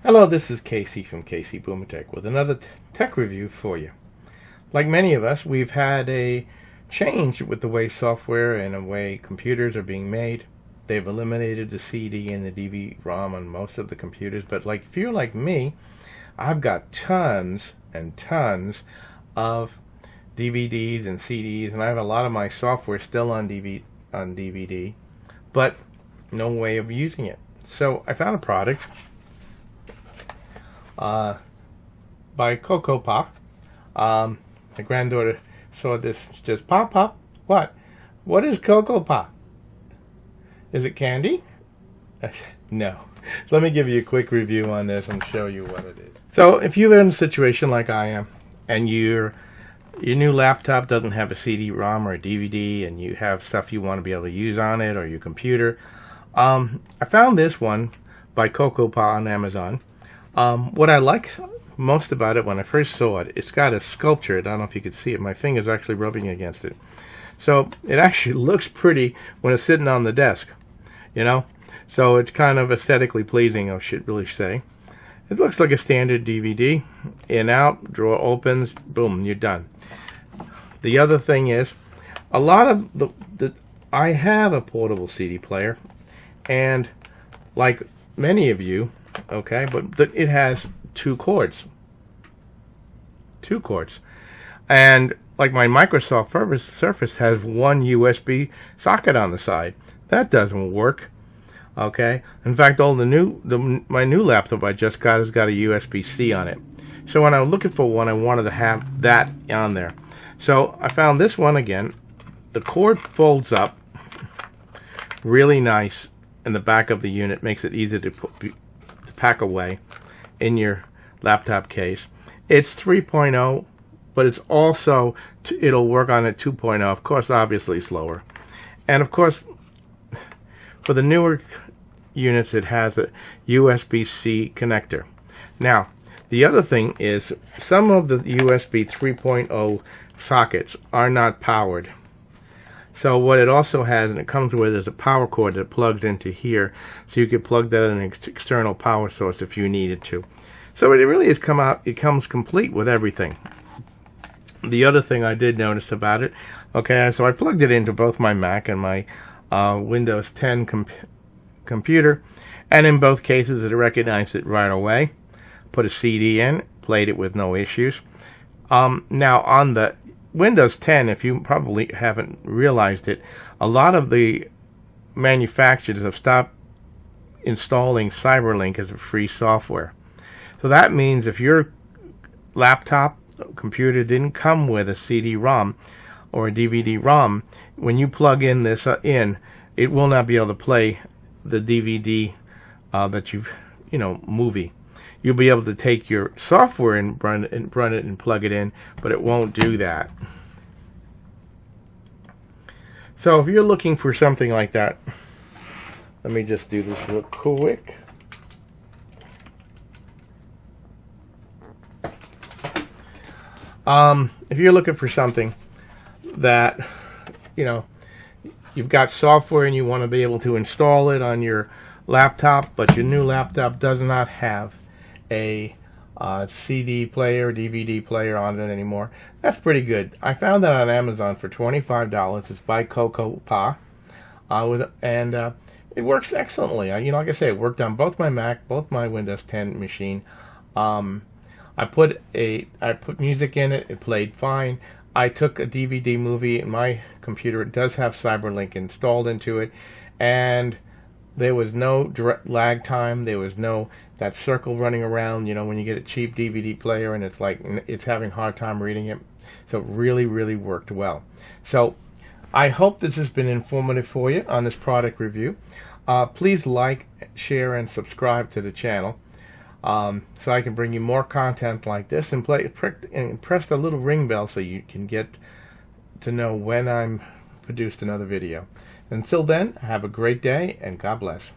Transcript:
Hello, this is Casey from Casey Boomertech with another tech review for you. Like many of us, we've had a change with the way software and the way computers are being made. They've eliminated the CD and the DVD-ROM on most of the computers, but if you're like me, I've got tons and tons of DVDs and CDs, and I have a lot of my software still on DVD, but no way of using it. So I found a product by CoCopa. My granddaughter saw this, just pop. What is CoCopa? Is it candy? I said, no. Let me give you a quick review on this and show you what it is. So if you're in a situation like I am, and your new laptop doesn't have a CD-ROM or a DVD, and you have stuff you want to be able to use on it, or your computer, I found this one by CoCopa on Amazon. What I like most about it when I first saw it, it's got a sculpture. I don't know if you can see it. My finger's actually rubbing against it. So it actually looks pretty when it's sitting on the desk, you know? So it's kind of aesthetically pleasing, I should really say. It looks like a standard DVD. In, out, drawer opens, boom, you're done. The other thing is, a lot of I have a portable CD player, and like many of you, okay, but it has two cords, and like my Microsoft Surface has one USB socket on the side. That doesn't work. Okay, in fact, my new laptop I just got has got a USB-C on it. So when I was looking for one, I wanted to have that on there. So I found this one again. The cord folds up really nice in the back of the unit, makes it easy to pack away in your laptop case. It's 3.0, but it's also it'll work on it 2.0. Of course, obviously slower, and of course, for the newer units, it has a USB-C connector. Now, the other thing is some of the USB 3.0 sockets are not powered. So what it also has, and it comes with, is a power cord that plugs into here, so you could plug that in an external power source if you needed to. So it really has it comes complete with everything. The other thing I did notice about it, okay, so I plugged it into both my Mac and my Windows 10 computer, and in both cases it recognized it right away. Put a CD in, played it with no issues. Now on the Windows 10, if you probably haven't realized it, a lot of the manufacturers have stopped installing CYBERLINK as a free software. So that means if your laptop computer didn't come with a CD-ROM or a DVD-ROM, when you plug in this it will not be able to play the DVD that movie. You'll be able to take your software and run it and plug it in, but it won't do that. So if you're looking for something like that, let me just do this real quick. If you're looking for something that, you've got software and you want to be able to install it on your laptop, but your new laptop does not have a CD player, DVD player on it anymore, that's pretty good. I found that on Amazon for $25. It's by CoCopa, and it works excellently. Like I say, it worked on both my Mac, both my Windows 10 machine. I put music in it. It played fine. I took a DVD movie in my computer. It does have CYBERLINK installed into it, and there was no direct lag time. There was no that circle running around, when you get a cheap DVD player and it's like it's having a hard time reading it. So it really, really worked well. So I hope this has been informative for you on this product review. Please like, share, and subscribe to the channel so I can bring you more content like this, and press the little ring bell so you can get to know when I'm produced another video. Until then, have a great day, and God bless.